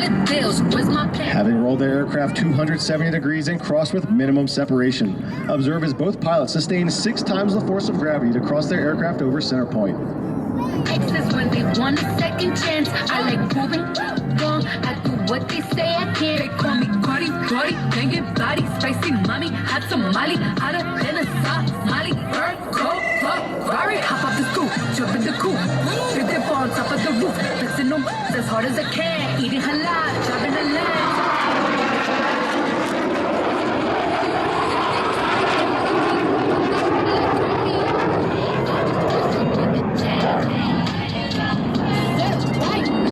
dollar bills. Where's my pen? Having rolled their aircraft 270 degrees and crossed with minimum separation, observe as both pilots sustain 6 times the force of gravity to cross their aircraft over center point. Exes when they want a second chance. I like proving wrong. I do what they say I can't. They call me Cardi, banging body, spicy mommy, hot tamale, hotter than a Somali. Bird, cold, Ferrari, hop off the stoop, jump in the coop, flip on top of the roof, flexing them as hard as I can, eating halal, driving a lamb.